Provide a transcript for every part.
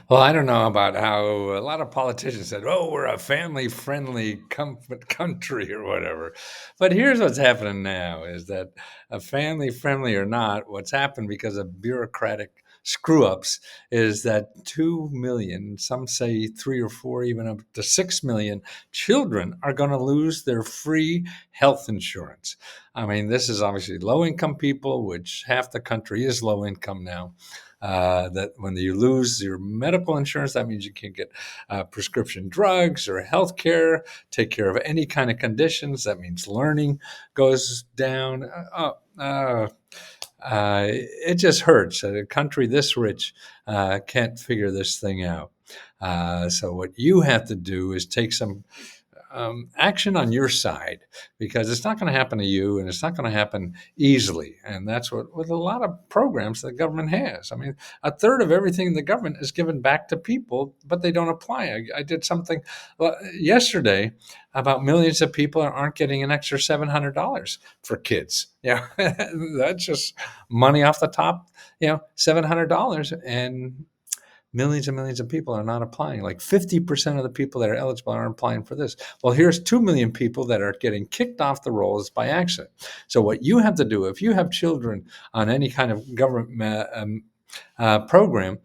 Well, I don't know about how a lot of politicians said, "Oh, we're a family-friendly country," or whatever. But here's what's happening now: is that a family-friendly or not, what's happened because of bureaucratic screw-ups is that 2 million, some say 3 or 4, even up to 6 million children are going to lose their free health insurance. I mean, this is obviously low-income people, which half the country is low income now. That when you lose your medical insurance, that means you can't get prescription drugs or health care, take care of any kind of conditions. That means learning goes down. It just hurts that a country this rich can't figure this thing out. So, what you have to do is take some action on your side, because it's not going to happen to you and it's not going to happen easily. And that's what with a lot of programs the government has. I mean, a third of everything in the government is given back to people, but they don't apply. I did something yesterday about millions of people aren't getting an extra $700 for kids. Yeah, that's just money off the top. $700, and millions of people are not applying. Like 50% of the people that are eligible aren't applying for this. Well, here's 2 million people that are getting kicked off the rolls by accident. So, what you have to do, if you have children on any kind of government program,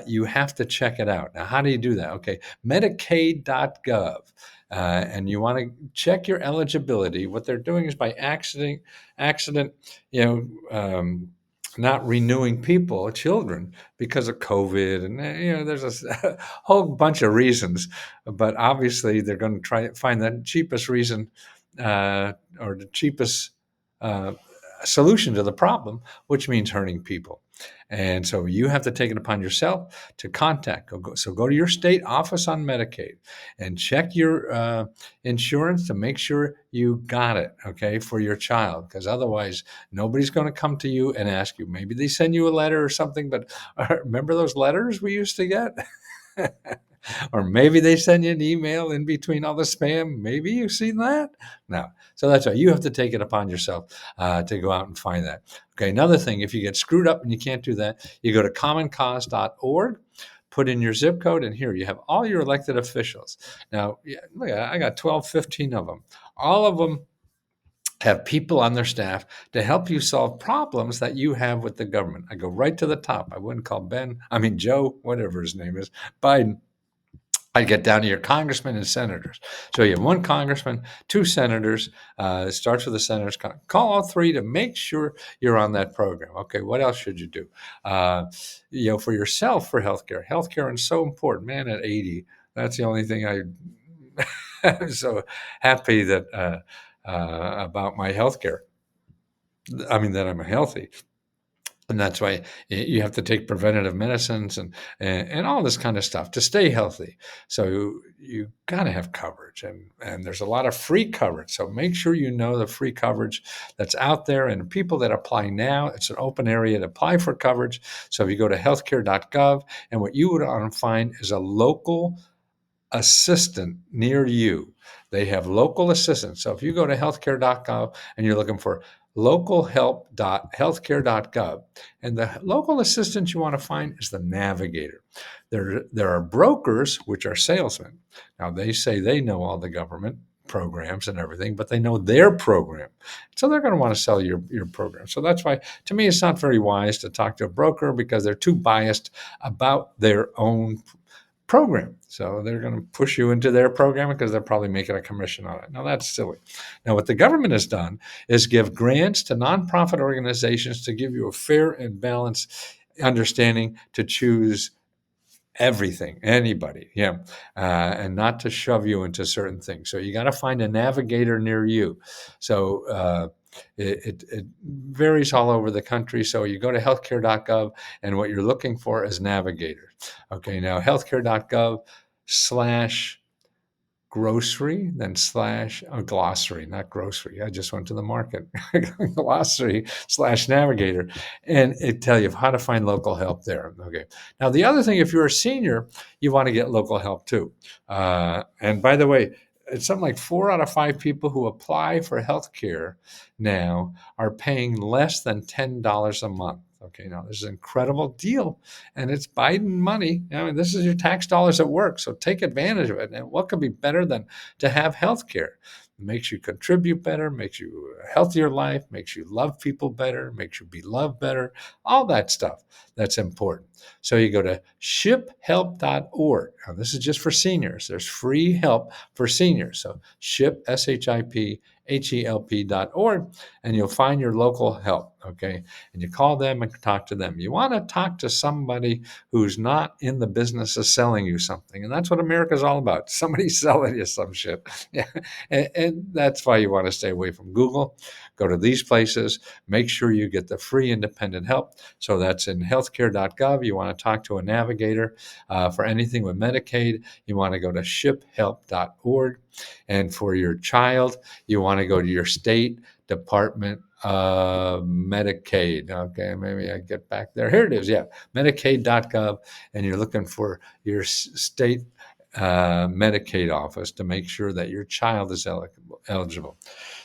you have to check it out. Now, how do you do that? Okay, Medicaid.gov. And you want to check your eligibility. What they're doing is by accident, you not renewing children, because of COVID, and there's a whole bunch of reasons. But obviously, they're going to try to find the cheapest reason, or the cheapest uh, solution to the problem, which means hurting people. And so you have to take it upon yourself to contact. So go to your state office on Medicaid and check your insurance to make sure you got it, okay, for your child. Because otherwise, nobody's going to come to you and ask you. Maybe they send you a letter or something, but remember those letters we used to get? Or maybe they send you an email in between all the spam. Maybe you've seen that. No. So that's why you have to take it upon yourself to go out and find that. Okay. Another thing, if you get screwed up and you can't do that, you go to commoncause.org, put in your zip code, and here you have all your elected officials. Now, yeah, look, I got 12, 15 of them. All of them have people on their staff to help you solve problems that you have with the government. I go right to the top. I wouldn't call Joe, whatever his name is, Biden. I get down to your congressmen and senators. So you have one congressman, two senators. It starts with the senators. Call all three to make sure you're on that program. Okay, what else should you do? For yourself, for healthcare. Healthcare is so important. Man, at 80, that's the only thing I'm so happy that about my healthcare. I mean, that I'm healthy. And that's why you have to take preventative medicines and all this kind of stuff to stay healthy. So you got to have coverage, and there's a lot of free coverage. So make sure you know the free coverage that's out there, and people that apply now, it's an open area to apply for coverage. So if you go to healthcare.gov, and what you would want to find is a local assistant near you. They have local assistants. So if you go to healthcare.gov and you're looking for localhelp.healthcare.gov, and the local assistant you want to find is the navigator. There are brokers, which are salesmen. Now, they say they know all the government programs and everything, but they know their program. So they're going to want to sell your program. So that's why, to me, it's not very wise to talk to a broker, because they're too biased about their own program. So they're going to push you into their program because they're probably making a commission on it. Now, that's silly. Now, what the government has done is give grants to nonprofit organizations to give you a fair and balanced understanding to choose everything, anybody, yeah, and not to shove you into certain things. So you got to find a navigator near you. So it varies all over the country. So you go to healthcare.gov, and what you're looking for is navigators. Okay, now healthcare.gov slash grocery, then slash glossary, not grocery. I just went to the market. Glossary slash navigator, and it tell you how to find local help there. Okay. Now the other thing, if you're a senior, you want to get local help too. And by the way, it's something like 4 out of 5 people who apply for health care now are paying less than $10 a month. Okay, now this is an incredible deal, and it's Biden money. I mean, this is your tax dollars at work, so take advantage of it. And what could be better than to have health care? It makes you contribute better, makes you a healthier life, makes you love people better, makes you be loved better, all that stuff that's important. So you go to shiphelp.org. Now, this is just for seniors. There's free help for seniors. So ship, S-H-I-P, HELP.org, and you'll find your local help. Okay. And you call them and talk to them. You want to talk to somebody who's not in the business of selling you something. And that's what America's all about. Somebody selling you some shit. Yeah. And that's why you want to stay away from Google. Go to these places. Make sure you get the free independent help. So that's in healthcare.gov. You want to talk to a navigator for anything with Medicaid. You want to go to shiphelp.org. And for your child, you want to go to your state Department of Medicaid. Okay, maybe I get back there. Here it is. Yeah, Medicaid.gov, and you're looking for your state Medicaid office to make sure that your child is eligible.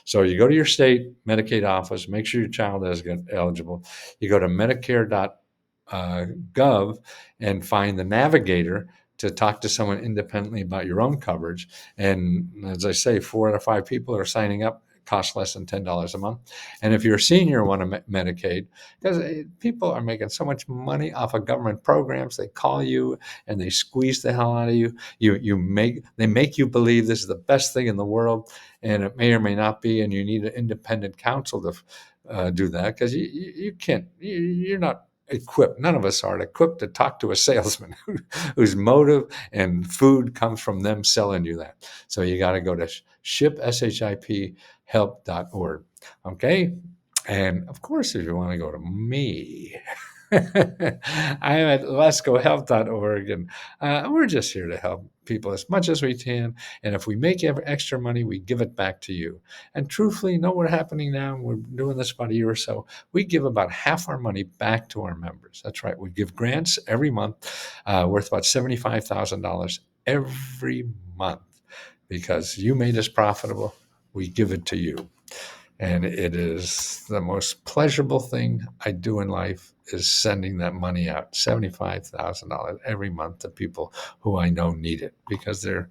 So you go to your state Medicaid office, make sure your child is eligible. You go to Medicare.gov and find the navigator to talk to someone independently about your own coverage. And as I say, 4 out of 5 people are signing up. It costs less than $10 a month. And if you're a senior and want a Medicaid, because people are making so much money off of government programs, they call you and they squeeze the hell out of you. They make you believe this is the best thing in the world, and it may or may not be. And you need an independent counsel to do that, because you can't. You're not equipped. None of us are equipped to talk to a salesman whose motive and food comes from them selling you that. So you got to go to ship, S-H-I-P, help.org. Okay. And of course, if you want to go to me, I'm at lascohealth.org, and we're just here to help people as much as we can. And if we make extra money, we give it back to you. And truthfully, you know what's happening now? We're doing this about a year or so. We give about half our money back to our members. That's right. We give grants every month worth about $75,000 every month, because you made us profitable. We give it to you. And it is the most pleasurable thing I do in life, is sending that money out, $75,000 every month, to people who I know need it, because they're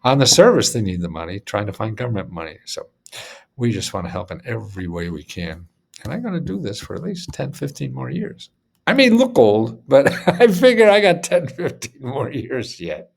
on the service. They need the money, trying to find government money. So we just want to help in every way we can. And I'm going to do this for at least 10, 15 more years. I may look old, but I figure I got 10, 15 more years yet.